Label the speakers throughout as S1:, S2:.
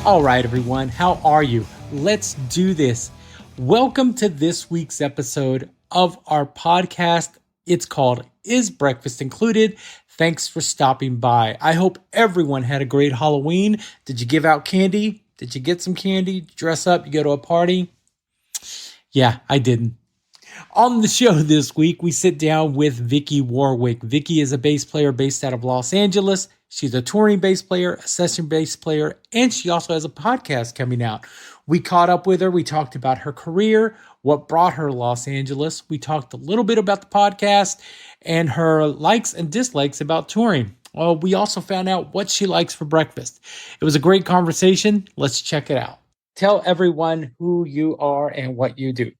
S1: All right, everyone, how are you? Let's do this. Welcome to this week's episode of our podcast. It's called Is Breakfast Included? Thanks for stopping by. I hope everyone had a great Halloween. Did you give out candy? Did you get some candy? Dress up? You go to a party? Yeah, I didn't. On the show this week, we sit down with Vicky Warwick. Vicky is a bass player based out of Los Angeles. She's a touring bass player, a session bass player, and she also has a podcast coming out. We caught up with her. We talked about her career, what brought her to Los Angeles. We talked a little bit about the podcast and her likes and dislikes about touring. Well, we also found out what she likes for breakfast. It was a great conversation. Let's check it out. Tell everyone who you are and what you do.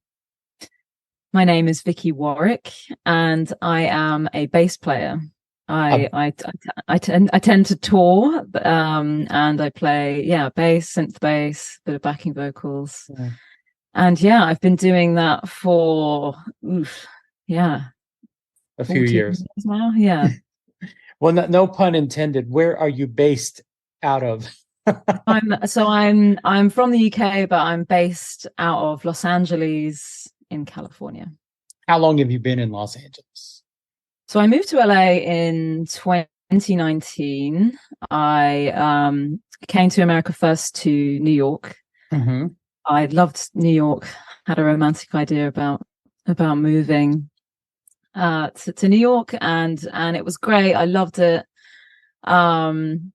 S2: My name is Vicky Warwick, and I am a bass player. I tend to tour, and I play bass, synth bass, bit of backing vocals, and I've been doing that for
S1: a few years
S2: now. Yeah.
S1: Well, no pun intended. Where are you based out of?
S2: I'm from the UK, but I'm based out of Los Angeles in California.
S1: How long have you been in Los Angeles?
S2: So I moved to LA in 2019. I came to America first to New York.
S1: Mm-hmm.
S2: I loved New York, had a romantic idea about moving to New York, and it was great. I loved it, and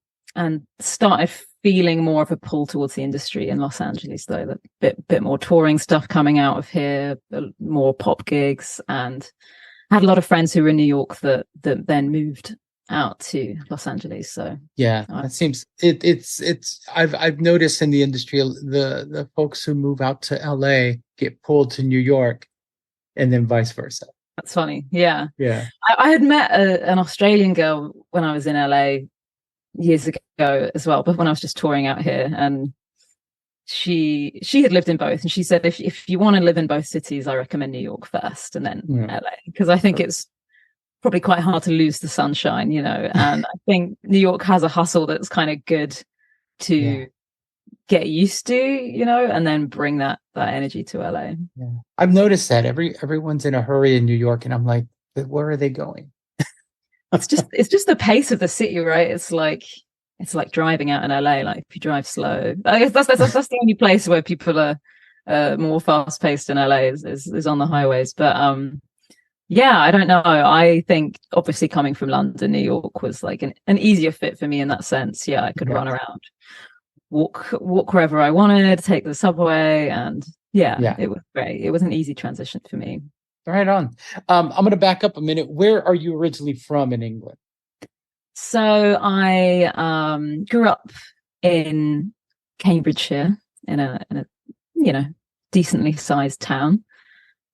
S2: started feeling more of a pull towards the industry in Los Angeles, though. A bit more touring stuff coming out of here, more pop gigs, and had a lot of friends who were in New York that then moved out to Los Angeles. So
S1: it seems it's I've noticed in the industry the folks who move out to LA get pulled to New York, and then vice versa.
S2: That's funny. Yeah.
S1: I
S2: had met an Australian girl when I was in LA years ago as well, but when I was just touring out here, and she had lived in both, and she said if you want to live in both cities, I recommend New York first and then LA, because I think it's probably quite hard to lose the sunshine, and I think New York has a hustle that's kind of good to get used to, and then bring that energy to LA.
S1: I've noticed that everyone's in a hurry in New York, and I'm like, but where are they going?
S2: It's just the pace of the city, right? It's like driving out in LA. Like, if you drive slow, I guess that's the only place where people are more fast paced in LA is on the highways. But I don't know. I think obviously coming from London, New York was like an easier fit for me in that sense. Yeah, I could run around, walk wherever I wanted, take the subway, and it was great. It was an easy transition for me.
S1: Right on. I'm going to back up a minute. Where are you originally from in England?
S2: So I grew up in Cambridgeshire, in a decently sized town.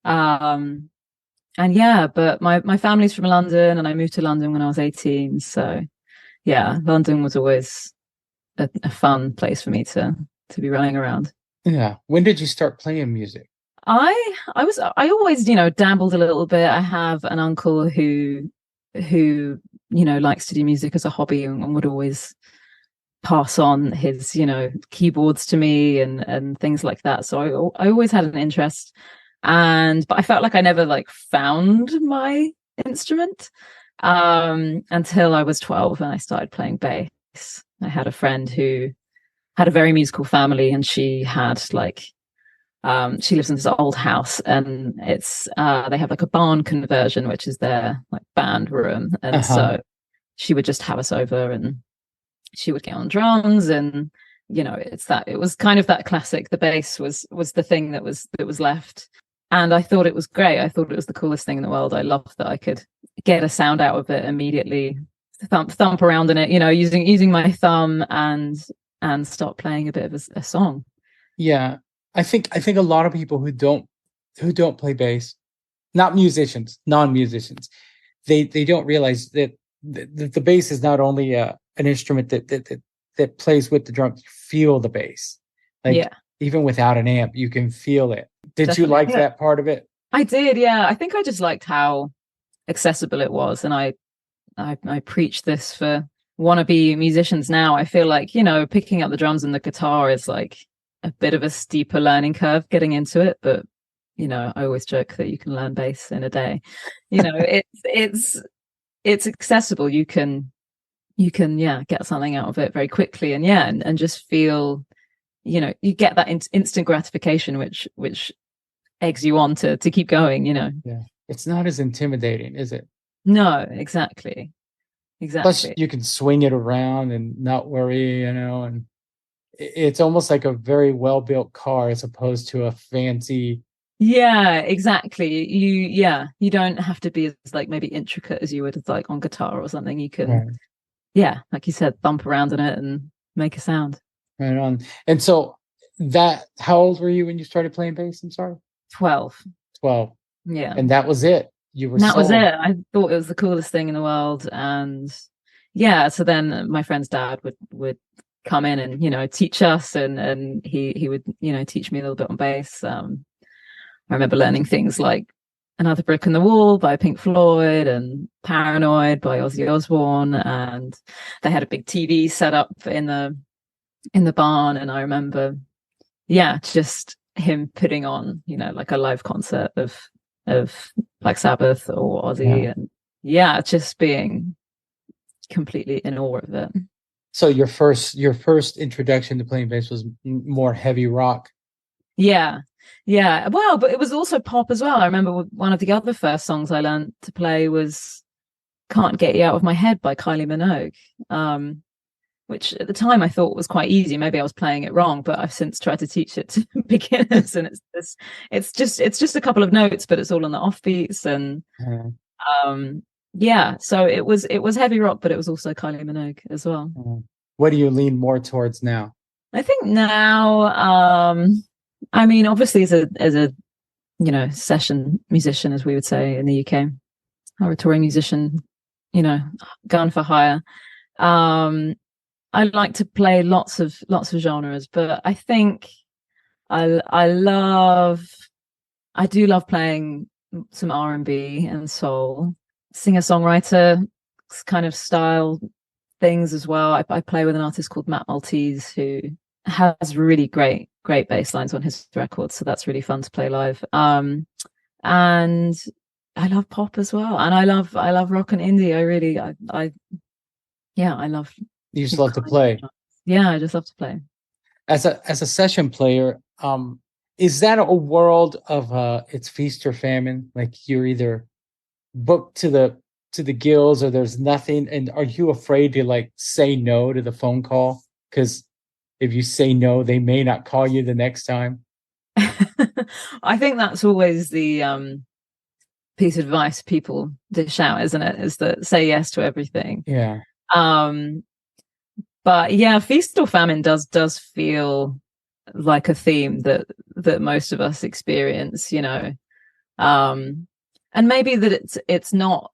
S2: But my family's from London, and I moved to London when I was 18. So London was always a fun place for me to be running around.
S1: Yeah. When did you start playing music?
S2: I always, dabbled a little bit. I have an uncle who likes to do music as a hobby, and would always pass on his, keyboards to me and things like that. So I always had an interest, but I felt like I never found my instrument until I was 12, and I started playing bass. I had a friend who had a very musical family, and she had she lives in this old house, and it's they have a barn conversion, which is their band room, and so she would just have us over, and she would get on drums, and it was kind of that classic. The bass was the thing that was left, and I thought it was great. I thought it was the coolest thing in the world. I loved that I could get a sound out of it immediately, thump around in it, using my thumb, and start playing a bit of a song.
S1: Yeah. I think a lot of people who don't play bass, not musicians, non-musicians, they don't realize that the bass is not only an instrument that plays with the drum. You feel the bass, even without an amp, you can feel it. Did Definitely. You like that part of it?
S2: I did, yeah. I think I just liked how accessible it was, and I preach this for wannabe musicians now, I feel like, you know, picking up the drums and the guitar is like a bit of a steeper learning curve getting into it. But, you know, I always joke that you can learn bass in a day. You know, it's accessible. You can get something out of it very quickly, and just feel, you know, you get that instant gratification which eggs you on to keep going, you know.
S1: Yeah, it's not as intimidating, is it?
S2: No, exactly.
S1: Plus you can swing it around and not worry, you know, and it's almost like a very well-built car as opposed to a fancy.
S2: Yeah, exactly. You don't have to be as like maybe intricate as you would like on guitar or something. You can,
S1: Right.
S2: yeah, like you said, bump around in it and make a sound.
S1: Right on. And so how old were you when you started playing bass? I'm sorry.
S2: 12.
S1: 12.
S2: Yeah.
S1: And that was it. You were
S2: And that was
S1: sold.
S2: it. I thought it was the coolest thing in the world. And yeah, so then my friend's dad would come in and, you know, teach us, and he would, you know, teach me a little bit on bass. I remember learning things like Another Brick in the Wall by Pink Floyd and Paranoid by Ozzy Osbourne, and they had a big TV set up in the barn, and I remember, yeah, just him putting on, you know, like a live concert of Black Sabbath or Ozzy, and yeah, just being completely in awe of it.
S1: So your first introduction to playing bass was more heavy rock.
S2: Yeah. Well, but it was also pop as well. I remember one of the other first songs I learned to play was "Can't Get You Out of My Head" by Kylie Minogue, which at the time I thought was quite easy. Maybe I was playing it wrong, but I've since tried to teach it to beginners, and it's just a couple of notes, but it's all on the offbeats, and yeah. So it was heavy rock, but it was also Kylie Minogue as well.
S1: What do you lean more towards now?
S2: I think now, I mean, obviously as a you know, session musician, as we would say in the UK, or a touring musician, you know, gun for hire. I like to play lots of genres, but I think I do love playing some R&B and soul, singer-songwriter kind of style things as well. I play with an artist called Matt Maltese, who has really great bass lines on his records, so that's really fun to play live. And I love pop as well, and I love rock and indie. I love.
S1: You just love to play.
S2: Yeah, I just love to play.
S1: As a session player, is that a world of it's feast or famine? Like you're either booked to the gills or there's nothing, and are you afraid to like say no to the phone call? Because if you say no, they may not call you the next time.
S2: I think that's always the piece of advice people dish out, isn't it? Is that say yes to everything.
S1: Yeah.
S2: But yeah, feast or famine does feel like a theme that most of us experience, you know. And maybe that it's not,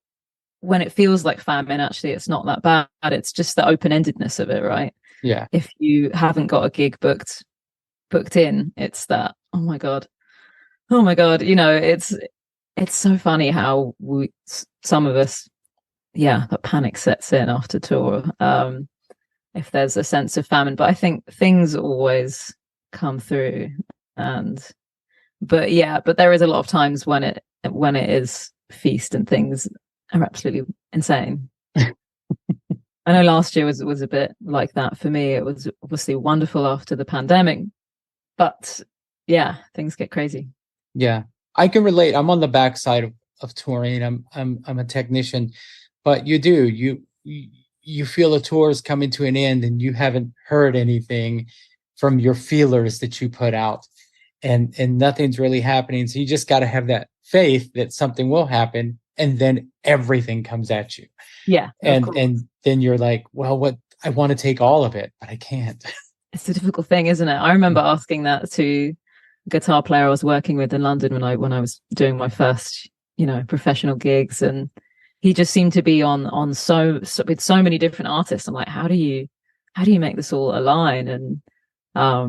S2: when it feels like famine, actually it's not that bad. It's just the open-endedness of it, right?
S1: Yeah.
S2: If you haven't got a gig booked in, it's that, oh my god, you know, it's so funny how some of us, yeah, that panic sets in after tour, if there's a sense of famine. But I think things always come through, but there is a lot of times when it is feast and things are absolutely insane. I know last year was a bit like that for me. It was obviously wonderful after the pandemic, but yeah, things get crazy.
S1: Yeah, I can relate. I'm on the backside of touring. I'm a technician, but you feel the tour is coming to an end and you haven't heard anything from your feelers that you put out, and nothing's really happening. So you just got to have that faith that something will happen, and then everything comes at you.
S2: Yeah,
S1: and then you're like, well, what, I want to take all of it, but I can't.
S2: It's a difficult thing, isn't it? I remember asking that to a guitar player I was working with in London when I was doing my first, you know, professional gigs, and he just seemed to be on so with so many different artists. I'm like, how do you make this all align? And I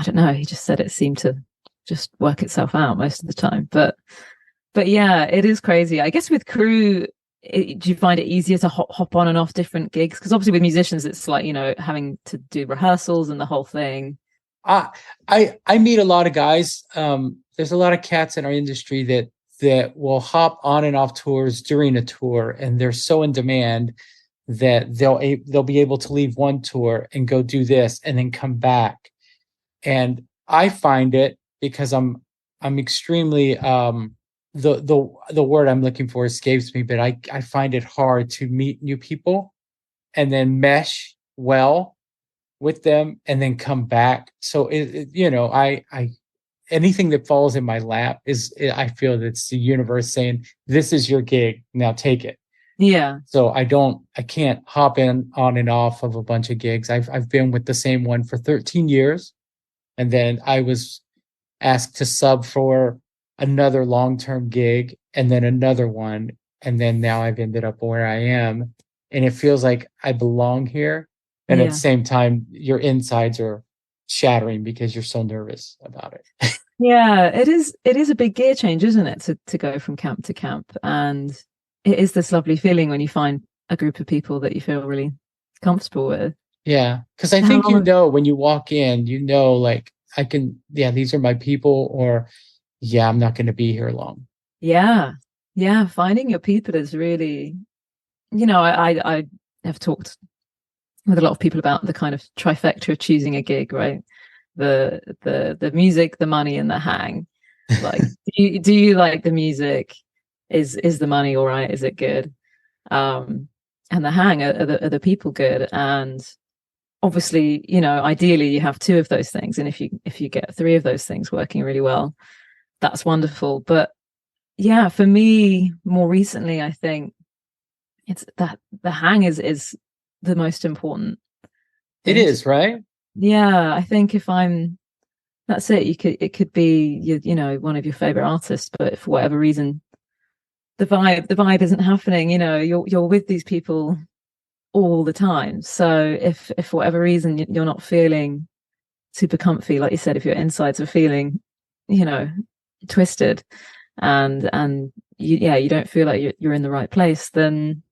S2: don't know, he just said it seemed to just work itself out most of the time. But yeah, it is crazy. I guess with crew, do you find it easier to hop on and off different gigs? Because obviously with musicians, it's like, having to do rehearsals and the whole thing.
S1: I meet a lot of guys. There's a lot of cats in our industry that will hop on and off tours during a tour, and they're so in demand that they'll be able to leave one tour and go do this and then come back. And I find it, because I'm extremely the word I'm looking for escapes me, but I find it hard to meet new people and then mesh well with them and then come back. So I anything that falls in my lap I feel that's the universe saying, this is your gig, now take it.
S2: Yeah.
S1: So I can't hop on and off of a bunch of gigs. I've been with the same one for 13 years. And then I was asked to sub for another long-term gig and then another one. And then now I've ended up where I am. And it feels like I belong here. And at the same time, your insides are shattering because you're so nervous about it.
S2: Yeah, it is a big gear change, isn't it? To go from camp to camp. And it is this lovely feeling when you find a group of people that you feel really comfortable with.
S1: Yeah. Because I think, when you walk in, like, these are my people, or I'm not going to be here long.
S2: Yeah. Yeah. Finding your people is really, I have talked with a lot of people about the kind of trifecta of choosing a gig, right? The music, the money, and the hang. Like, do you like the music? Is the money all right? Is it good? And the hang, are the people good? And obviously, ideally you have two of those things, and if you get three of those things working really well, that's wonderful. But yeah, for me, more recently, I think it's that the hang is the most important thing.
S1: It is, right?
S2: Yeah, I think that's it. It could be one of your favorite artists, but for whatever reason, the vibe isn't happening. You're with these people all the time. So if for whatever reason you're not feeling super comfy, like you said, if your insides are feeling, twisted, and you don't feel like you're in the right place, then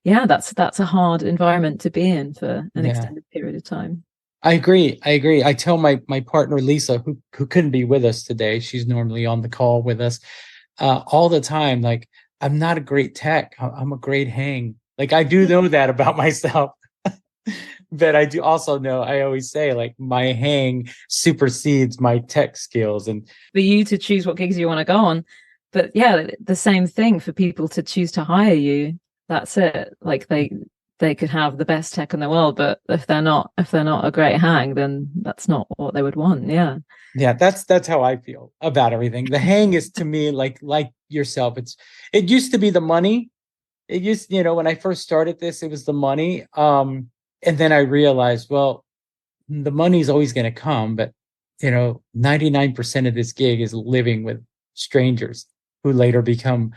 S2: that's a hard environment to be in for an extended period of time.
S1: I agree. I tell my partner Lisa, who couldn't be with us today, she's normally on the call with us all the time, like, I'm not a great tech, I'm a great hang. Like, I do know that about myself. But I do also know, I always say, like, my hang supersedes my tech skills. And
S2: for you to choose what gigs you want to go on, but the same thing for people to choose to hire you. That's it. Like, they could have the best tech in the world, but if they're not a great hang, then that's not what they would want. Yeah.
S1: That's how I feel about everything. The hang is, to me, like yourself, it used to be the money. It used, when I first started this, it was the money. And then I realized, well, the money's always going to come, but 99% of this gig is living with strangers who later become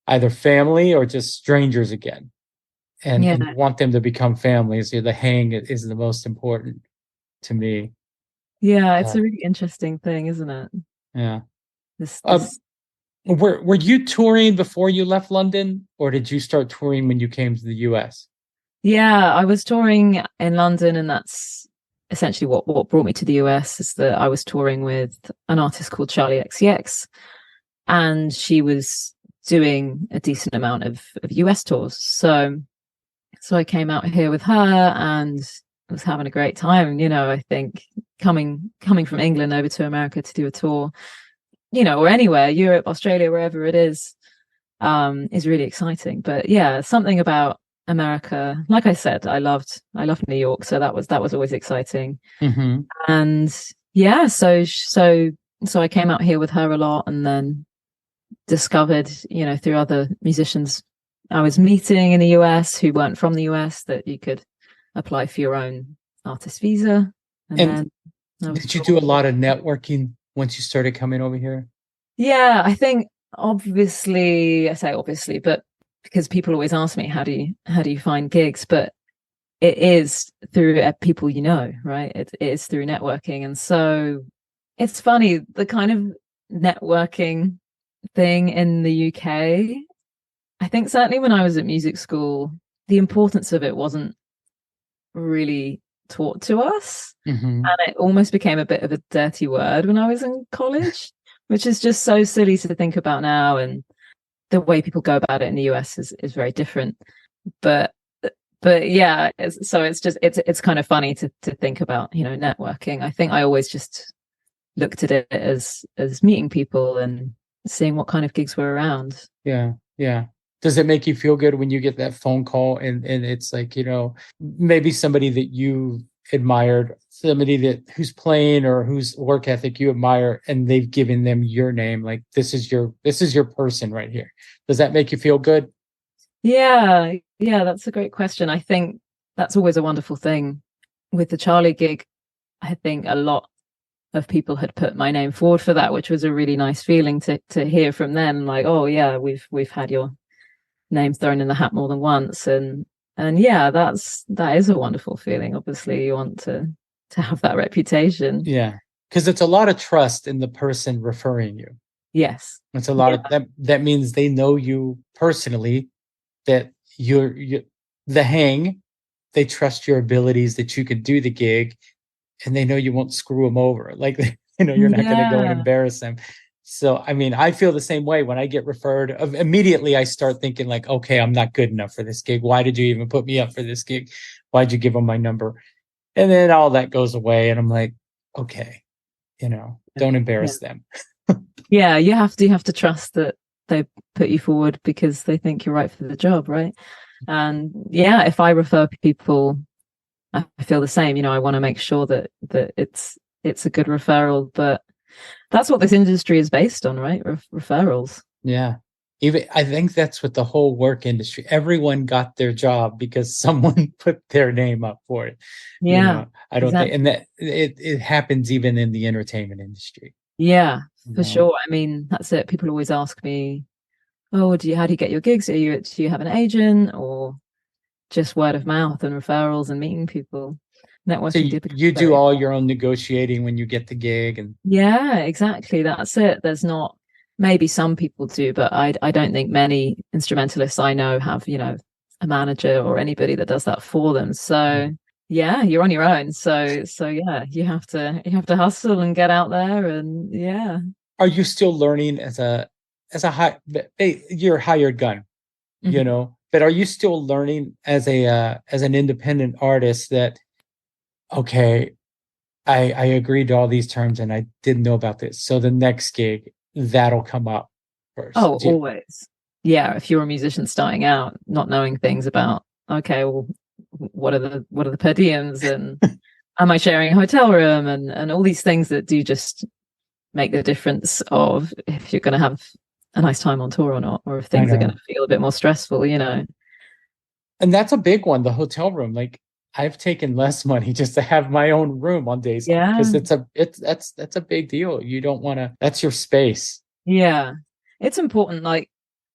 S1: either family or just strangers again. And you want them to become families. The hang is the most important to me.
S2: Yeah, it's a really interesting thing, isn't it?
S1: Yeah. Were you touring before you left London, or did you start touring when you came to the US?
S2: Yeah, I was touring in London, and that's essentially what brought me to the US, is that I was touring with an artist called Charlie XCX, and she was doing a decent amount of US tours. So I came out here with her and was having a great time. I think coming from England over to America to do a tour, or anywhere, Europe, Australia, wherever it is really exciting. But yeah, something about America, like I said, I loved New York, so that was always exciting.
S1: Mm-hmm.
S2: And yeah, so I came out here with her a lot, and then discovered, through other musicians I was meeting in the US who weren't from the US, that you could apply for your own artist visa. And then
S1: did you do a lot of networking once you started coming over here?
S2: Yeah, I think obviously, I say obviously, but because people always ask me, how do you find gigs? But it is through people, right? It is through networking. And so it's funny, the kind of networking thing in the UK, I think certainly when I was at music school, the importance of it wasn't really taught to us.
S1: Mm-hmm.
S2: And it almost became a bit of a dirty word when I was in college, which is just so silly to think about now. And the way people go about it in the US is very different. But yeah, it's kind of funny to think about, networking. I think I always just looked at it as meeting people and seeing what kind of gigs were around.
S1: Yeah. Yeah. Does it make you feel good when you get that phone call and it's like, maybe somebody that you admired, somebody who's playing or whose work ethic you admire, and they've given them your name, like this is your person right here. Does that make you feel good?
S2: Yeah, that's a great question. I think that's always a wonderful thing. With the Charlie gig, I think a lot of people had put my name forward for that, which was a really nice feeling to hear from them, like, oh yeah, we've had your name thrown in the hat more than once. And yeah, that is a wonderful feeling. Obviously you want to have that reputation.
S1: Yeah, because it's a lot of trust in the person referring you.
S2: Yes,
S1: it's a lot of that means they know you personally, that you're the hang, they trust your abilities, that you could do the gig, and they know you won't screw them over, like you're not going to go and embarrass them. So, I mean, I feel the same way when I get referred. Immediately, I start thinking like, okay, I'm not good enough for this gig. Why did you even put me up for this gig? Why'd you give them my number? And then all that goes away, and I'm like, okay, don't embarrass them.
S2: Yeah, you have to trust that they put you forward because they think you're right for the job, right? And yeah, if I refer people, I feel the same. I want to make sure that it's a good referral, but that's what this industry is based on, right? Referrals.
S1: Yeah. Even I think that's what the whole work industry, everyone got their job because someone put their name up for it.
S2: Yeah.
S1: I don't think, and that it happens even in the entertainment industry.
S2: Yeah, for sure. I mean, that's it. People always ask me, oh, how do you get your gigs? Do you have an agent, or just word of mouth and referrals and meeting people? Networking.
S1: So you do all your own negotiating when you get the gig, and
S2: yeah, exactly. That's it. There's not, maybe some people do, but I don't think many instrumentalists I know have, a manager or anybody that does that for them. So yeah, you're on your own. So yeah, you have to hustle and get out there. And yeah.
S1: Are you still learning as a you're a hired gun, but are you still learning as an independent artist that, okay, I agreed to all these terms and I didn't know about this, so the next gig that'll come up first?
S2: Oh, always. Yeah, if you're a musician starting out, not knowing things about, okay, well, what are the per diems, and am I sharing a hotel room, and all these things that do just make the difference of if you're going to have a nice time on tour or not, or if things are going to feel a bit more stressful, And
S1: that's a big one, the hotel room. Like, I've taken less money just to have my own room on days, because that's a big deal. You don't want to, that's your space.
S2: Yeah, it's important. Like,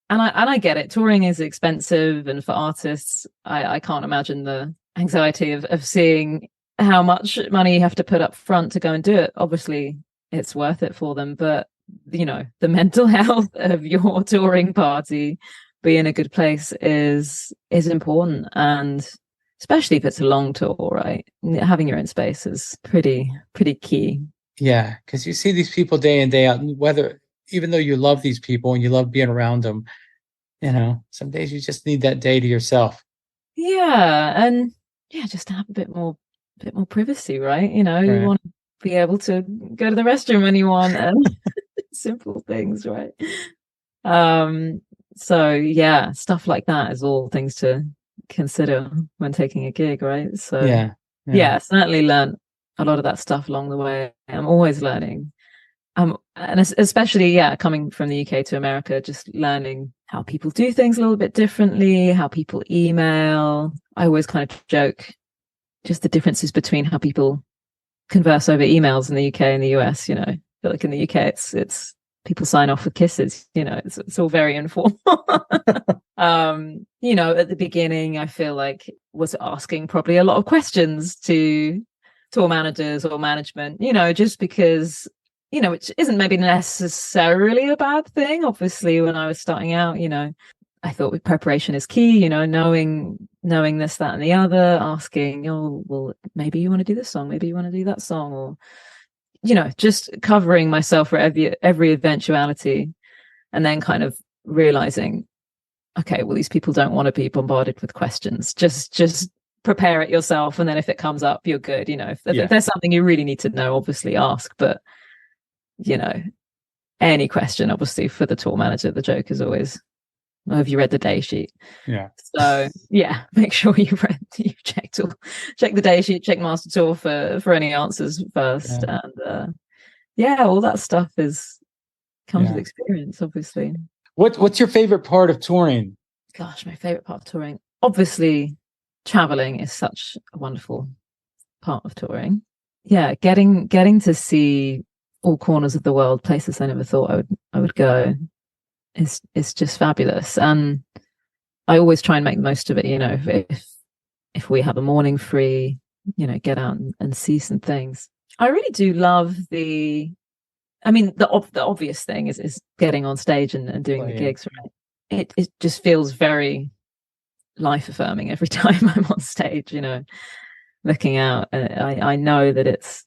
S2: and I get it. Touring is expensive, and for artists, I can't imagine the anxiety of seeing how much money you have to put up front to go and do it. Obviously, it's worth it for them, but the mental health of your touring party, be in a good place is important, and especially if it's a long tour, right? Having your own space is pretty key.
S1: Yeah, because you see these people day in, day out, and even though you love these people and you love being around them, some days you just need that day to yourself.
S2: Yeah, and yeah, just to have a bit more privacy, right? You want to be able to go to the restroom when you want, and simple things, right? So yeah, stuff like that is all things to consider when taking a gig, right? So yeah, certainly learn a lot of that stuff along the way. I'm always learning. And especially, coming from the UK to America, just learning how people do things a little bit differently, how people email. I always kind of joke just the differences between how people converse over emails in the UK and the US. I feel like in the UK, it's people sign off with kisses. It's all very informal. At the beginning, I feel like was asking probably a lot of questions to tour managers or management, just because, which isn't maybe necessarily a bad thing. Obviously, when I was starting out, I thought with preparation is key, knowing this, that, and the other, asking, oh, well, maybe you want to do this song, maybe you want to do that song, or just covering myself for every eventuality, and then kind of realizing, okay, well, these people don't want to be bombarded with questions. Just prepare it yourself, and then if it comes up, you're good. If there's something you really need to know, obviously ask, but any question, obviously, for the tour manager, the joke is always, well, have you read the day sheet?
S1: Yeah.
S2: So make sure you check the day sheet, check Master Tour for any answers first, and all that stuff comes with experience, obviously.
S1: What's your favorite part of touring?
S2: Gosh, my favorite part of touring, obviously, traveling is such a wonderful part of touring. Yeah, getting to see all corners of the world, places I never thought I would go, is just fabulous. And I always try and make the most of it. If we have a morning free, get out and see some things. I really do love the obvious thing is getting on stage and doing the gigs, right? It just feels very life affirming every time I'm on stage, looking out. I know that it's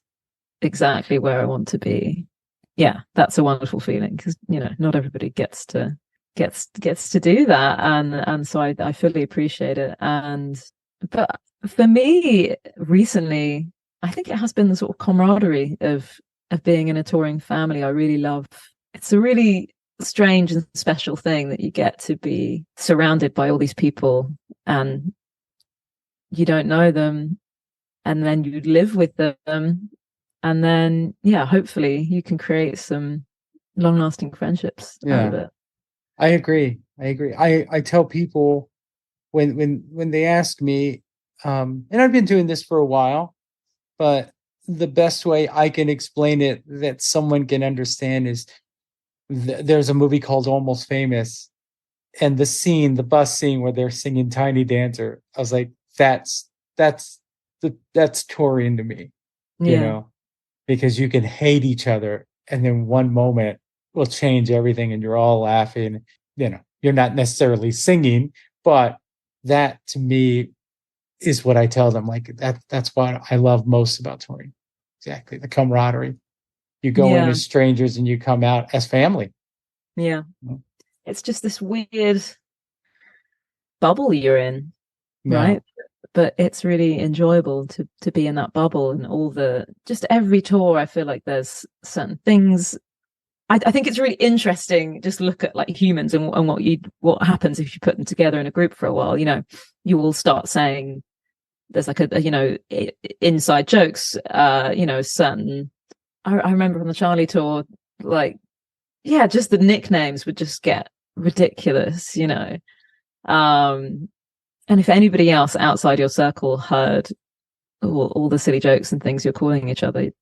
S2: exactly where I want to be. Yeah, that's a wonderful feeling, because not everybody gets to do that, and so I fully appreciate it. But for me recently, I think it has been the sort of camaraderie of being in a touring family. I really love. It's a really strange and special thing that you get to be surrounded by all these people, and you don't know them, and then you live with them, and then hopefully you can create some long-lasting friendships out of it.
S1: I agree. I tell people when they ask me, and I've been doing this for a while, but the best way I can explain it that someone can understand is there's a movie called Almost Famous, and the bus scene where they're singing Tiny Dancer. I was like, that's touring to me, because you can hate each other, and then one moment will change everything, and you're all laughing. You're not necessarily singing, but that to me is what I tell them. Like that's what I love most about touring. Exactly, the camaraderie. You go in as strangers and you come out as family.
S2: Yeah, it's just this weird bubble you're in, right? But it's really enjoyable to be in that bubble, and just every tour. I feel like there's certain things. I think it's really interesting. Just look at like humans and what happens if you put them together in a group for a while. You all start saying there's like inside jokes. Certain. I remember on the Charlie tour, like just the nicknames would just get ridiculous. And if anybody else outside your circle heard all the silly jokes and things you're calling each other,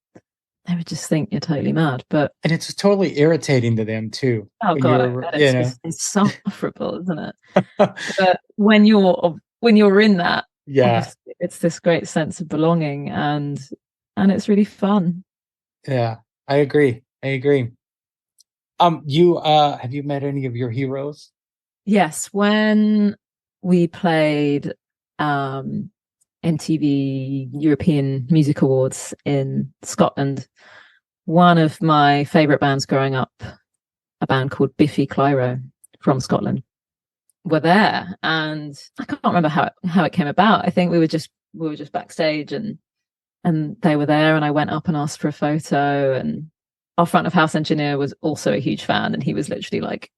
S2: they would just think you're totally mad. And
S1: it's totally irritating to them too.
S2: Oh God, it's insufferable, isn't it? But when you're in that, it's this great sense of belonging, and it's really fun.
S1: Yeah, I agree. You have you met any of your heroes?
S2: Yes, when we played MTV European Music Awards in Scotland, one of my favorite bands growing up, a band called Biffy Clyro from Scotland, were there, and I can't remember how it came about. I think we were just backstage, and they were there, and I went up and asked for a photo, and our front of house engineer was also a huge fan, and he was literally like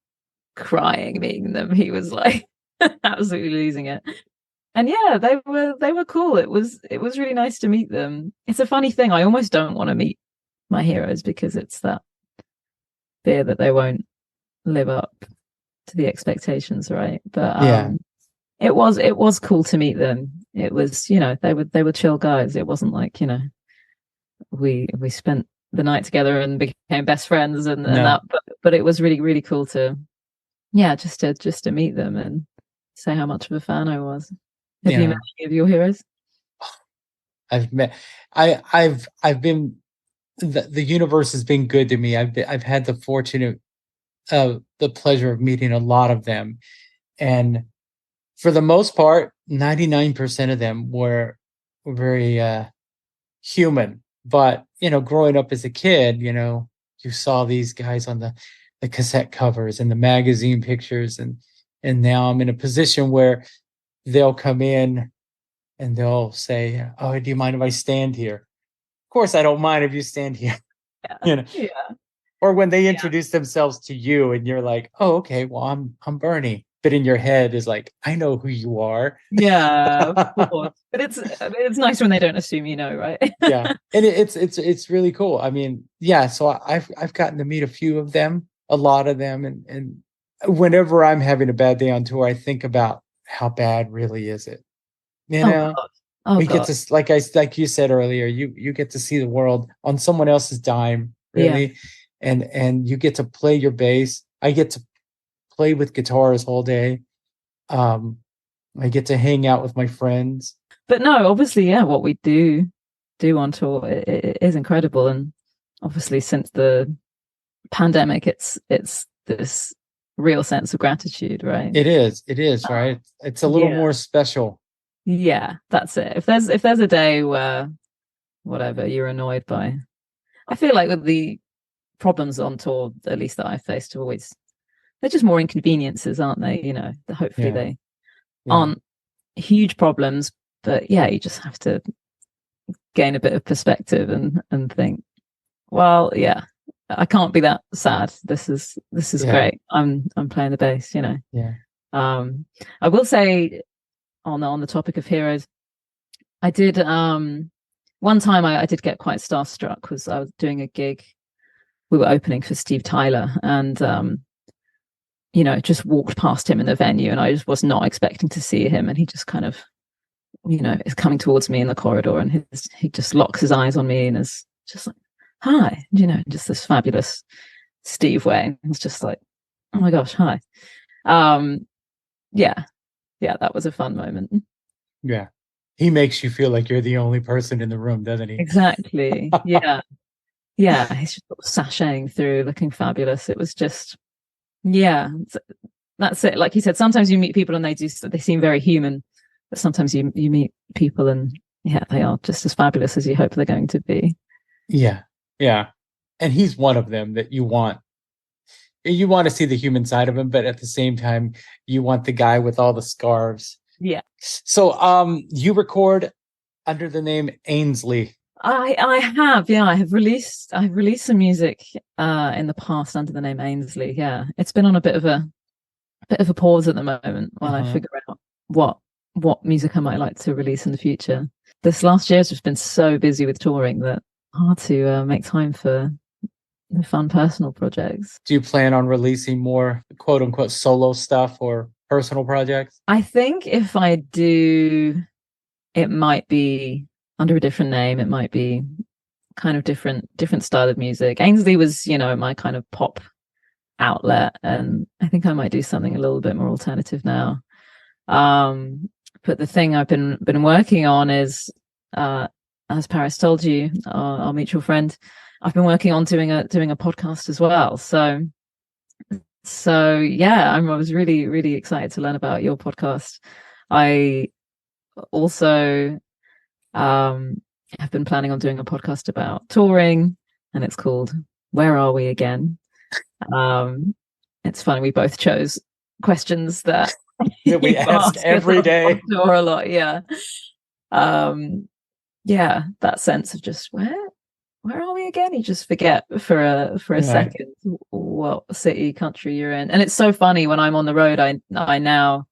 S2: crying meeting them. He was like absolutely losing it. And they were cool. It was really nice to meet them. It's a funny thing. I almost don't want to meet my heroes, because it's that fear that they won't live up to the expectations, right? But it was cool to meet them. It was, they were chill guys. It wasn't like, we spent the night together and became best friends and that, but it was really, really cool to just to meet them and say how much of a fan I was. Have you met any of your heroes?
S1: I've been, the universe has been good to me. I've had the pleasure of meeting a lot of them, And for the most part, 99% of them were very human. But, growing up as a kid, you saw these guys on the cassette covers and the magazine pictures. And now I'm in a position where they'll come in and they'll say, "Oh, do you mind if I stand here?" Of course, I don't mind if you stand here.
S2: Yeah. Yeah.
S1: Or when they introduce themselves to you and you're like, "Oh, okay, well, I'm Bernie." But in your head is like, "I know who you are."
S2: Yeah, of course. But it's nice when they don't assume you know, right?
S1: Yeah. And it's really cool. I mean, yeah, so I've gotten to meet a few of them, a lot of them, and whenever I'm having a bad day on tour, I think about how bad really is it. You
S2: Oh
S1: know,
S2: God. Oh
S1: we get
S2: God.
S1: to like you said earlier, you get to see the world on someone else's dime,
S2: Yeah.
S1: really. And you get to play your bass. I get to play with guitars all day. I get to hang out with my friends.
S2: But no, obviously, yeah, what we do on tour it is incredible. And obviously since the pandemic, it's this real sense of gratitude, right?
S1: It is, right? It's a little
S2: Yeah.
S1: more special.
S2: Yeah, that's it. If there's a day where whatever you're annoyed by, I feel like with the problems on tour, at least that I faced, always they're just more inconveniences, aren't they? Hopefully
S1: Yeah.
S2: they
S1: Yeah.
S2: aren't huge problems, but yeah, you just have to gain a bit of perspective and think, well, yeah, I can't be that sad. This is
S1: Yeah.
S2: great. I'm playing the bass,
S1: Yeah.
S2: I will say on the topic of heroes, I did one time I did get quite starstruck because I was doing a gig. We were opening for Steve Tyler, and just walked past him in the venue, and I just was not expecting to see him, and he just kind of, is coming towards me in the corridor, and he just locks his eyes on me and is just like, "Hi," just this fabulous Steve way. It's just like, oh my gosh, hi. Yeah, that was a fun moment.
S1: Yeah. He makes you feel like you're the only person in the room, doesn't he?
S2: Exactly. Yeah. Yeah, he's just sashaying through, looking fabulous. It was just, yeah, that's it. Like you said, sometimes you meet people and they seem very human, but sometimes you meet people and yeah, they are just as fabulous as you hope they're going to be.
S1: Yeah. Yeah. And he's one of them that you want. You want to see the human side of him, but at the same time, you want the guy with all the scarves.
S2: Yeah.
S1: So you record under the name Ainsley.
S2: I have, yeah, I've released some music in the past under the name Ainsley. Yeah. It's been on a bit of a pause at the moment while I figure out what music I might like to release in the future. This last year has just been so busy with touring that hard to make time for the fun personal projects.
S1: Do you plan on releasing more quote unquote solo stuff or personal projects?
S2: I think if I do, it might be under a different name. It might be kind of different style of music. Ainsley was, my kind of pop outlet, and I think I might do something a little bit more alternative now. But the thing I've been working on is, as Paris told you, our mutual friend, I've been working on doing a podcast as well. So yeah, I was really, really excited to learn about your podcast. I also have been planning on doing a podcast about touring, and it's called Where Are We Again? It's funny, we both chose questions that
S1: we ask every day.
S2: Tour a lot, yeah. Yeah, that sense of just where are we again? You just forget for a second what city, country you're in. And it's so funny when I'm on the road, I now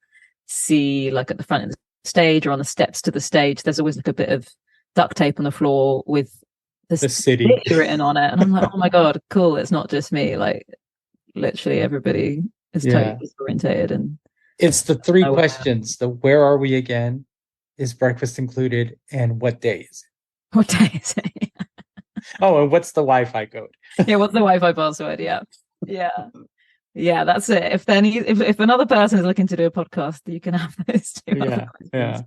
S2: see, like, at the front of the stage or on the steps to the stage, there's always like a bit of duct tape on the floor with the city written on it. And I'm like, oh my God, cool. It's not just me. Like, literally everybody is totally disorientated. And
S1: it's the three questions: the where are we again, is breakfast included, and what day is it?
S2: What day is it?
S1: Oh, and what's the Wi-Fi code?
S2: Yeah, what's the Wi-Fi password? Yeah. That's it. If another person is looking to do a podcast, you can have those two.
S1: Yeah.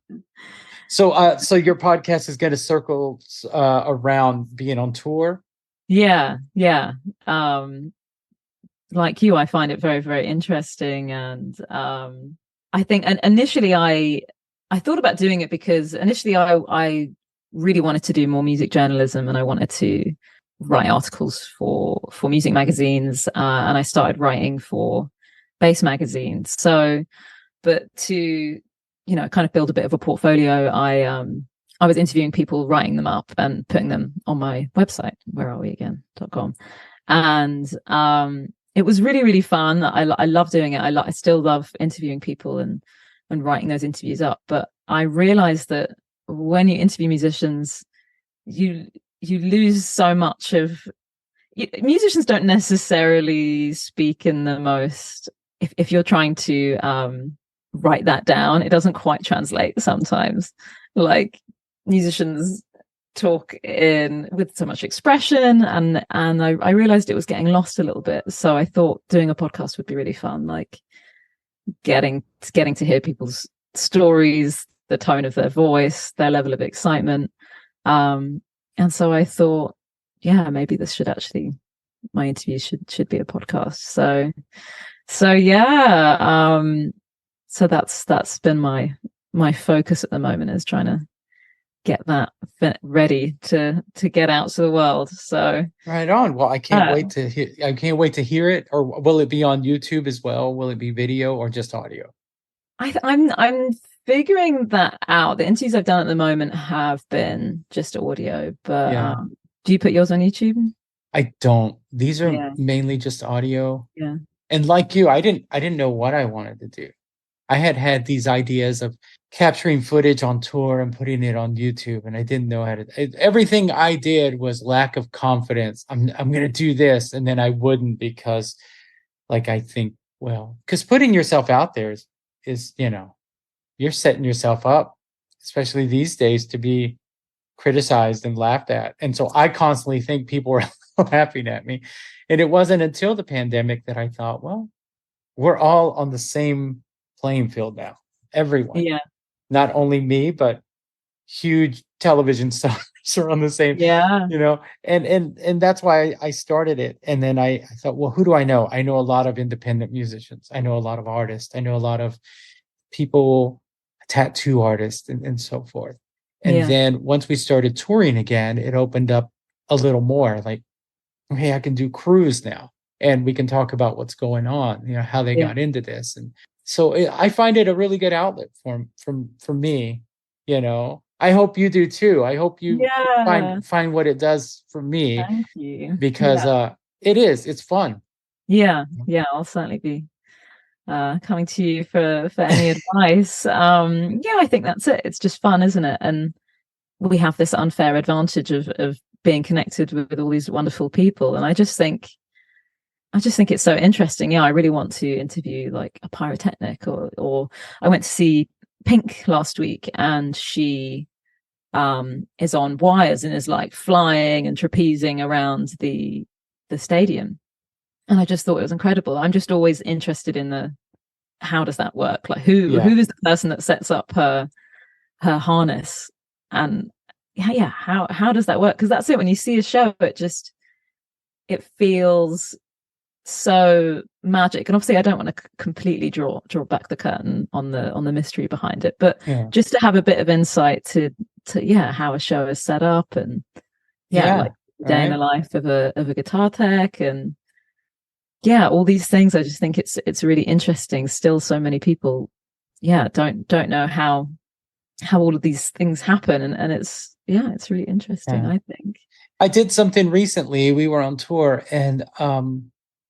S1: So your podcast is going to circle around being on tour.
S2: Yeah. Like you, I find it very, very interesting, and I think, and initially I thought about doing it because initially I really wanted to do more music journalism, and I wanted to write articles for music magazines, and I started writing for bass magazines. So, but to kind of build a bit of a portfolio, I was interviewing people, writing them up, and putting them on my website, whereareweagain.com. And it was really, really fun. I love doing it. I still love interviewing people and writing those interviews up. But I realized that when you interview musicians, you lose so much of musicians don't necessarily speak in the most, if you're trying to write that down, it doesn't quite translate sometimes. Like, musicians talk in with so much expression, and I realized it was getting lost a little bit. So I thought doing a podcast would be really fun, like getting to hear people's stories, the tone of their voice, their level of excitement. And so I thought, yeah, maybe this should actually, my interview should be a podcast. So yeah, so that's been my focus at the moment, is trying to get that ready to get out to the world. So
S1: right on. Well, I can't wait to hear it. Or will it be on YouTube as well? Will it be video or just audio?
S2: I'm figuring that out. The interviews I've done at the moment have been just audio, but do you put yours on YouTube?
S1: I don't. These are mainly just audio.
S2: Yeah.
S1: And like you, I didn't know what I wanted to do. I had these ideas of capturing footage on tour and putting it on YouTube, and I didn't know how to. Everything I did was lack of confidence. I'm going to do this, and then I wouldn't, because, like, I think, well, because putting yourself out there is you're setting yourself up, especially these days, to be criticized and laughed at. And so I constantly think people are laughing at me. And it wasn't until the pandemic that I thought, well, we're all on the same playing field now. Everyone.
S2: Yeah.
S1: Not only me, but huge television stars are on the same, and that's why I started it. And then I thought, well, who do I know? I know a lot of independent musicians. I know a lot of artists. I know a lot of people, tattoo artists, and so forth. And then once we started touring again, it opened up a little more, like, hey, I can do crews now, and we can talk about what's going on, how they got into this. And so I find it a really good outlet for me. I hope you do too. I hope you find what it does for me.
S2: Thank you.
S1: Because it's fun.
S2: Yeah, I'll certainly be coming to you for any advice. I think that's it. It's just fun, isn't it? And we have this unfair advantage of being connected with all these wonderful people, and I just think it's so interesting. Yeah, I really want to interview like a pyrotechnic, or I went to see Pink last week, and she is on wires and is like flying and trapezing around the stadium, and I just thought it was incredible. I'm just always interested in how does that work? Like who is the person that sets up her harness, and how does that work? Because that's it. When you see a show, it feels so magic. And obviously I don't want to completely draw back the curtain on the mystery behind it, but just to have a bit of insight to how a show is set up, and like the day in the life of a guitar tech, and all these things. I just think it's really interesting. Still so many people don't know how all of these things happen, and it's really interesting. I think
S1: I did something recently. We were on tour, and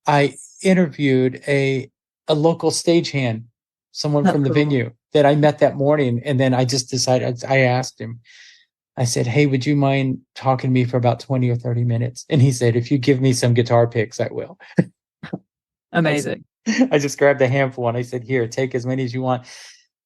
S1: I interviewed a local stagehand, someone from the venue that I met that morning. And then I just decided, I asked him, I said, hey, would you mind talking to me for about 20 or 30 minutes? And he said, if you give me some guitar picks, I will.
S2: Amazing.
S1: I just grabbed a handful and I said, here, take as many as you want.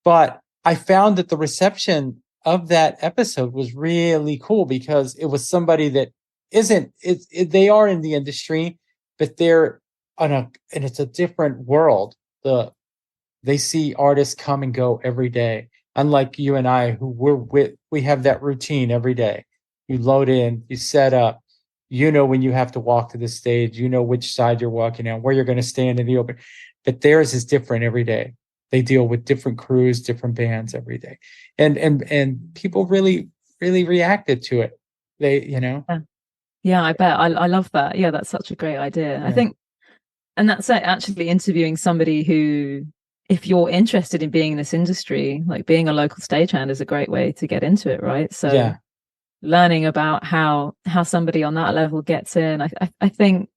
S1: But I found that the reception of that episode was really cool, because it was somebody that they are in the industry, but they're and it's a different world. They see artists come and go every day. Unlike you and I, we have that routine every day. You load in, you set up, when you have to walk to the stage, which side you're walking on, where you're going to stand in the open. But theirs is different every day. They deal with different crews, different bands every day, and people really reacted to it. They,
S2: Yeah, yeah, I bet. I love that. Yeah, that's such a great idea. I
S1: yeah,
S2: think, and that's it, actually interviewing somebody who, if you're interested in being in this industry, like being a local stagehand is a great way to get into it, right? So
S1: yeah,
S2: learning about how somebody on that level gets in, I think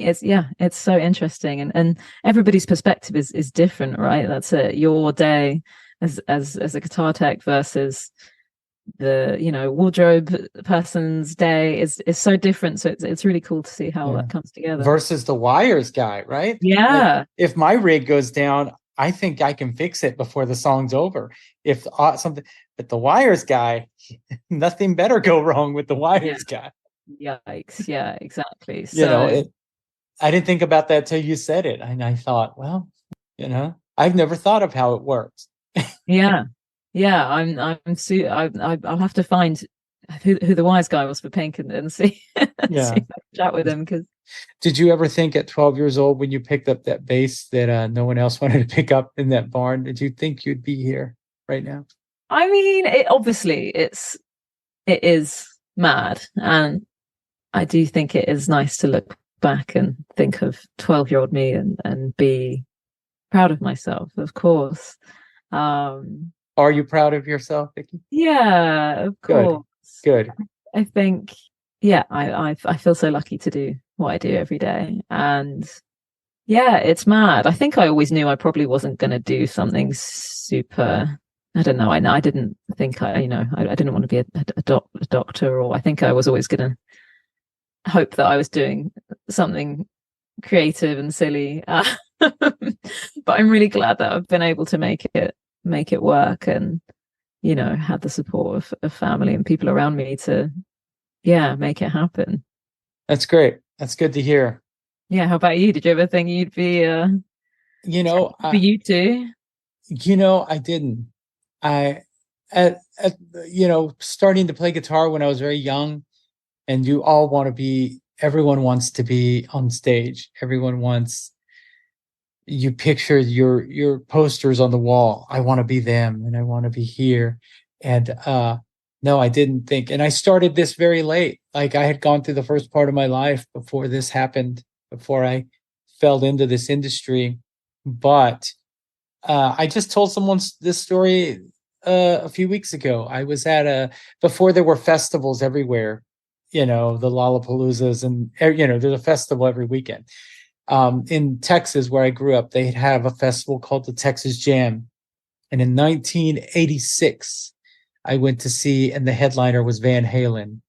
S2: it's, yeah, it's so interesting, and everybody's perspective is different, right? That's it. Your day as a guitar tech versus the, wardrobe person's day is so different. So it's really cool to see how
S1: yeah.
S2: that comes together.
S1: Versus the wires guy, right? Like
S2: Yeah,
S1: if my rig goes down, I think I can fix it before the song's over. If something, but the wires guy, nothing better go wrong with the
S2: yeah,
S1: wires guy.
S2: yikes, yeah, exactly.
S1: You know,
S2: So
S1: it. I didn't think about that till you said it, and I thought, well, I've never thought of how it works.
S2: yeah, yeah, I'll have to find who the wise guy was for Pink, and see see
S1: Yeah.
S2: if I can chat with him, because
S1: Did you ever think at 12 years old when you picked up that bass that no one else wanted to pick up in that barn? Did you think you'd be here right now?
S2: I mean, it is mad, and I do think it is nice to look back and think of 12-year-old me, and be proud of myself, of course. Um,
S1: Are you proud of yourself, Vicky?
S2: yeah, of
S1: Good,
S2: course.
S1: good.
S2: I think, yeah, I feel so lucky to do what I do every day, and yeah, it's mad. I think I always knew I probably wasn't going to do something super. I don't know. I didn't think I didn't want to be a doctor, or I think I was always going to hope that I was doing something creative and silly. But I'm really glad that I've been able to make it work, and had the support of family and people around me to, yeah, make it happen.
S1: That's great. That's good to hear.
S2: Yeah. How about you? Did you ever think you'd be
S1: You know,
S2: for you too?
S1: I didn't. I at starting to play guitar when I was very young, and you all want to be. Everyone wants to be on stage. Everyone wants. You picture your posters on the wall. I want to be them, and I want to be here. And no, I didn't think. And I started this very late. Like I had gone through the first part of my life before this happened, before I fell into this industry. But I just told someone this story a few weeks ago. I was at before there were festivals everywhere, the Lollapaloozas, and there's a festival every weekend. In Texas, where I grew up, they have a festival called the Texas Jam. And in 1986, I went to see, and the headliner was Van Halen.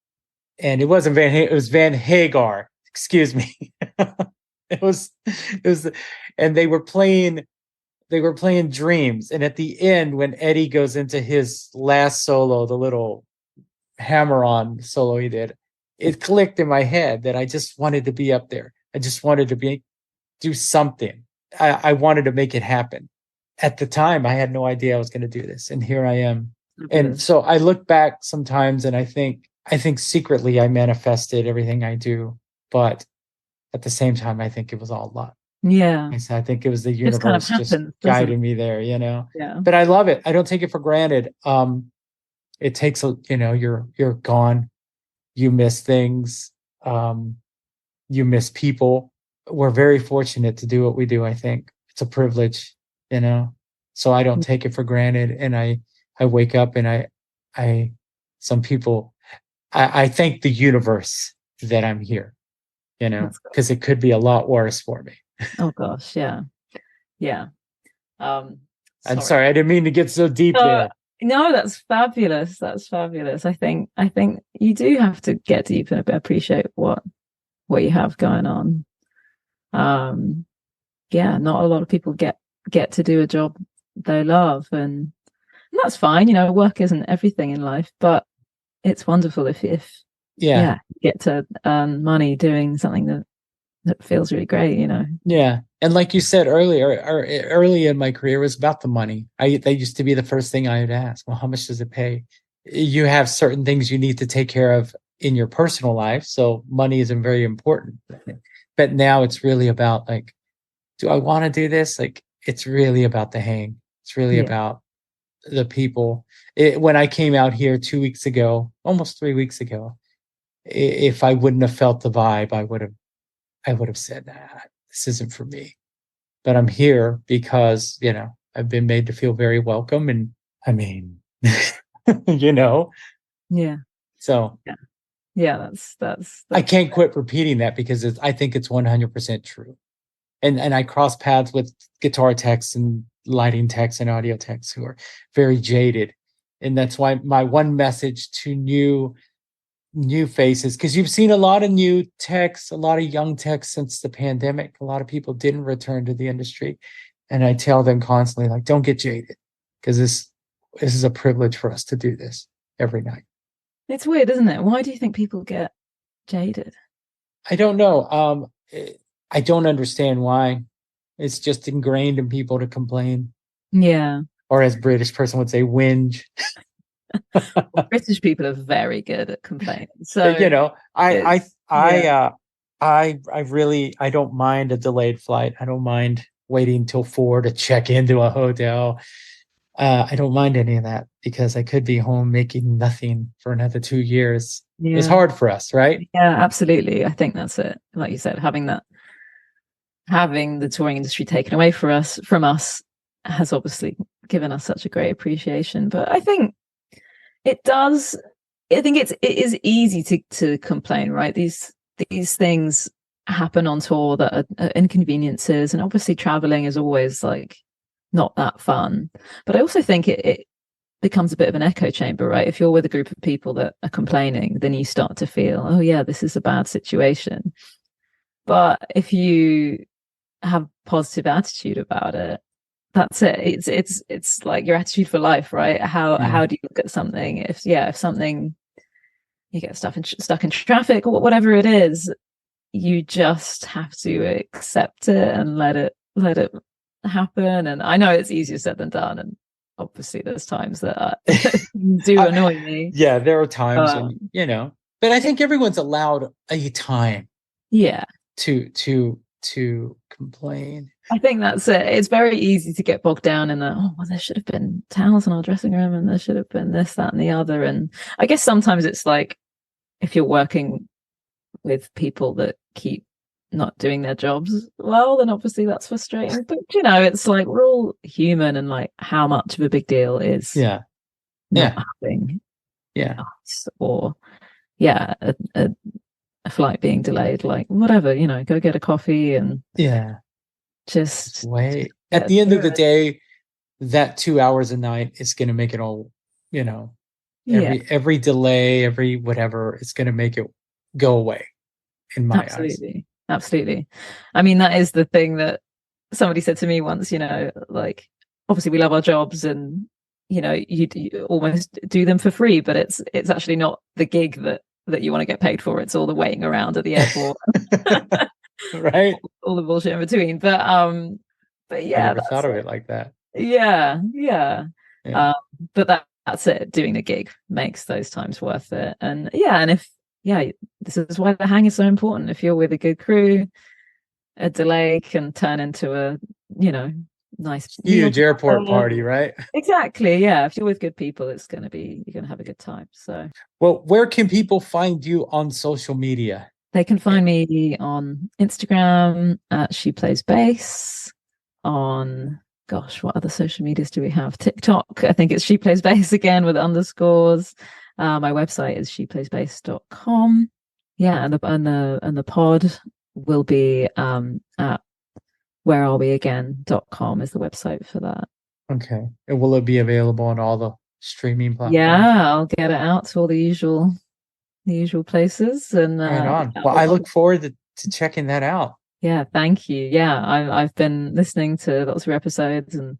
S1: And it wasn't Van Halen, it was Van Hagar. Excuse me. It was, and they were playing Dreams. And at the end, when Eddie goes into his last solo, the little hammer on solo he did, it clicked in my head that I just wanted to be up there. I just wanted to do something. I wanted to make it happen. At the time, I had no idea I was going to do this, and here I am. And
S2: Fabulous.
S1: so I look back sometimes, and I think secretly I manifested everything I do, but at the same time, I think it was all luck.
S2: Yeah.
S1: I think it was the
S2: Just kind of
S1: universe just
S2: happens, doesn't it?
S1: guiding me there.
S2: Yeah.
S1: But I love it. I don't take it for granted. It takes you're gone, you miss things, you miss people. We're very fortunate to do what we do. I think it's a privilege. So I don't take it for granted. And I wake up and I, some people, I thank the universe that I'm here,
S2: That's
S1: because it could be a lot worse for me.
S2: Oh gosh, yeah. Yeah.
S1: I'm
S2: Sorry.
S1: sorry. I didn't mean to get so deep
S2: Uh,
S1: there.
S2: no, that's fabulous. That's fabulous. I think you do have to get deep and appreciate what you have going on. Um, yeah, not a lot of people get to do a job they love, and that's fine. Work isn't everything in life, but it's wonderful if
S1: Yeah.
S2: yeah, you get to earn money doing something that feels really great.
S1: Yeah. And like you said earlier, or early in my career, it was about the money. That used to be the first thing I would ask. Well, how much does it pay? You have certain things you need to take care of in your personal life, so money isn't very important. But now it's really about, like, do I want to do this? Like, it's really about the hang. It's really
S2: Yeah.
S1: about the people. When I came out here 2 weeks ago, almost 3 weeks ago, if I wouldn't have felt the vibe, I would have said, this isn't for me. But I'm here because, I've been made to feel very welcome. And I mean, you know,
S2: Yeah.
S1: so
S2: Yeah. Yeah. That's
S1: I can't quit repeating that because I think it's 100% true. And I cross paths with guitar techs and lighting techs and audio techs who are very jaded. And that's why my one message to new faces, because you've seen a lot of new techs, a lot of young techs since the pandemic. A lot of people didn't return to the industry. And I tell them constantly, like, don't get jaded, because this is a privilege for us to do this every night.
S2: It's weird, isn't it? Why do you think people get jaded?
S1: I don't know. I don't understand why. It's just ingrained in people to complain.
S2: Yeah.
S1: Or as British person would say, whinge.
S2: Well, British people are very good at complaining. So
S1: I don't mind a delayed flight. I don't mind waiting till 4 to check into a hotel. I don't mind any of that because I could be home making nothing for another 2 years.
S2: yeah.
S1: It's hard for us, right?
S2: Yeah, absolutely. I think that's it. Like you said, having the touring industry taken away from us has obviously given us such a great appreciation. But I think it is easy to complain, right? These things happen on tour that are inconveniences, and obviously traveling is always like not that fun. But I also think it becomes a bit of an echo chamber, right? If you're with a group of people that are complaining, then you start to feel, oh yeah, this is a bad situation. But if you have positive attitude about it, that's it. It's like your attitude for life, right? How do you look at something? If something, you get stuck in traffic or whatever it is, you just have to accept it and let it happen. And I know it's easier said than done, and obviously there's times that do annoy me.
S1: Yeah, there are times, and but I think everyone's allowed a time.
S2: Yeah.
S1: To complain.
S2: I think that's it. It's very easy to get bogged down in the, there should have been towels in our dressing room, and there should have been this, that, and the other. And I guess sometimes it's like, if you're working with people that keep not doing their jobs well, then obviously that's frustrating. But it's like we're all human, and like, how much of a big deal is not having us, or a flight being delayed, like whatever, go get a coffee and just
S1: wait. At the end of the day, that 2 hours a night is going to make it all, every delay, every whatever, it's going to make it go away in my eyes.
S2: Absolutely. I mean, that is the thing that somebody said to me once, like, obviously we love our jobs, and you almost do them for free, but it's actually not the gig that you want to get paid for. It's all the waiting around at the airport.
S1: Right.
S2: All the bullshit in between. But yeah,
S1: I never thought of it like that.
S2: Yeah. But that's it. Doing the gig makes those times worth it. And this is why the hang is so important. If you're with a good crew, a delay can turn into a nice
S1: huge airport party, right?
S2: Exactly. Yeah. If you're with good people, you're going to have a good time. So,
S1: well, where can people find you on social media?
S2: They can find me on Instagram at She Plays Bass. On, what other social medias do we have? TikTok, I think it's She Plays Bass again with underscores. My website is sheplaysbass.com. Yeah, and the pod will be at whereareweagain.com is the website for that.
S1: Okay. And will it be available on all the streaming platforms?
S2: Yeah, I'll get it out to all the usual places. And
S1: right on. Well, I look forward to checking that out.
S2: Yeah, thank you. Yeah, I've been listening to lots of episodes, and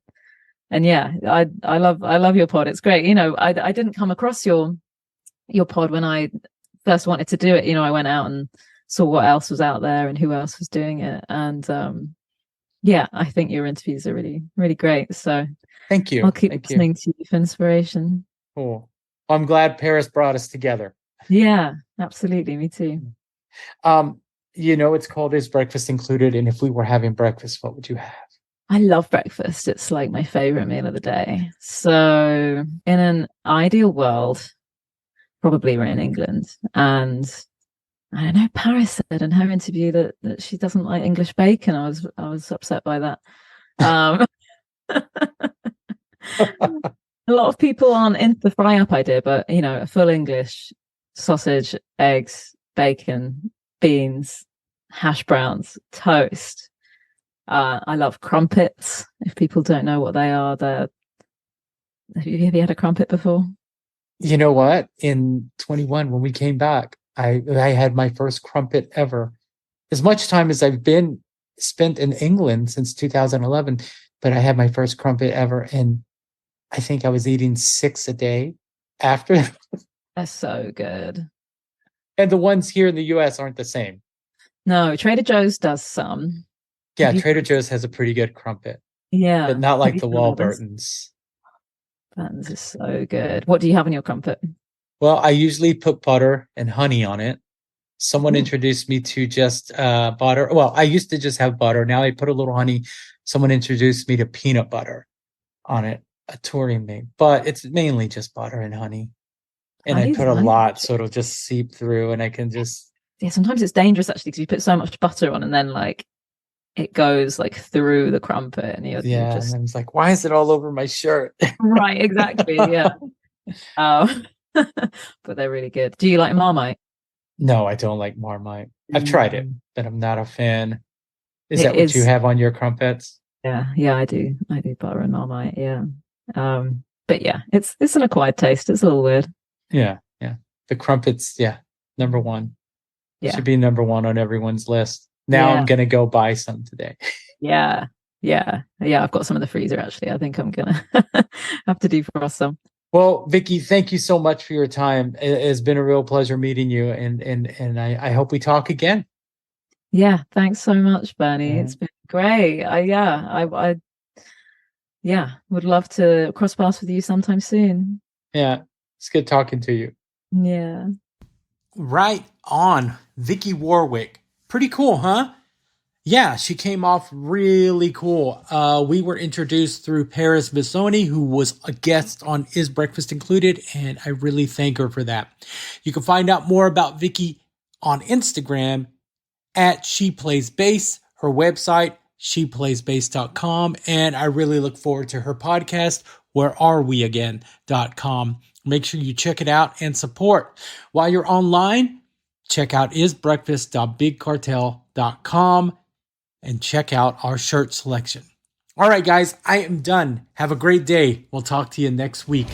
S2: yeah, I love your pod. It's great. I didn't come across your pod when I first wanted to do it. I went out and saw what else was out there and who else was doing it, and I think your interviews are really, really great. So
S1: thank you.
S2: I'll keep listening to you for inspiration.
S1: Cool. Well, I'm glad Paris brought us together.
S2: Yeah, absolutely. Me too.
S1: It's called Is Breakfast Included? And if we were having breakfast, what would you have?
S2: I love breakfast. It's like my favorite meal of the day. So in an ideal world, probably we're in England. And I don't know, Paris said in her interview that she doesn't like English bacon. I was upset by that. Um, a lot of people aren't into the fry up idea, but a full English sausage, eggs, bacon, beans, hash browns, toast. I love crumpets. If people don't know what they are, have you had a crumpet before?
S1: You know what? In 21, when we came back, I had my first crumpet ever. As much time as I've been spent in England since 2011, but I had my first crumpet ever, and I think I was eating 6 a day after.
S2: They're so good.
S1: And the ones here in the US aren't the same.
S2: No, Trader Joe's does some.
S1: Yeah, Trader Joe's has a pretty good crumpet,
S2: Yeah.
S1: but not like the
S2: tried others?
S1: Warburtons.
S2: Buttons is so good. What do you have in your crumpet?
S1: Well, I usually put butter and honey on it. Someone
S2: Ooh.
S1: introduced me to just butter. Well, I used to just have butter. Now I put a little honey. Someone introduced me to peanut butter on it, a touring made, but it's mainly just butter and honey. And I
S2: Honey's
S1: put a
S2: nice.
S1: lot so it'll just seep through and I can just.
S2: Yeah, sometimes it's dangerous actually because you put so much butter on and then like it goes like through the crumpet and you're
S1: Yeah.
S2: just
S1: And I was like, why is it all over my shirt?
S2: right, exactly. Yeah. Um, but they're really good. Do you like Marmite?
S1: No, I don't like Marmite. I've tried it,
S2: Mm.
S1: but I'm not a fan. Is
S2: It
S1: that what you
S2: is.
S1: have on your crumpets?
S2: Yeah, I do. I do butter and Marmite. Yeah. But yeah, it's an acquired taste. It's a little weird.
S1: Yeah. Yeah. The crumpets, yeah. Number one.
S2: Yeah.
S1: Should be number one on everyone's list. Now
S2: Yeah.
S1: I'm gonna go buy some today.
S2: Yeah. Yeah. Yeah. I've got some in the freezer actually. I think I'm gonna have to defrost some.
S1: Well, Vicky, thank you so much for your time. It's been a real pleasure meeting you, and I hope we talk again.
S2: Yeah. Thanks so much, Bernie.
S1: Yeah.
S2: It's been great. I would love to cross paths with you sometime soon.
S1: Yeah, it's good talking to you.
S2: Yeah.
S1: Right on, Vicky Warwick. Pretty cool, huh? Yeah, she came off really cool. We were introduced through Paris Bissoni, who was a guest on Is Breakfast Included, and I really thank her for that. You can find out more about Vicky on Instagram at She Plays Bass, her website, sheplaysbass.com, and I really look forward to her podcast, whereareweagain.com. Make sure you check it out and support. While you're online, check out isbreakfast.bigcartel.com and check out our shirt selection. All right, guys, I am done. Have a great day. We'll talk to you next week.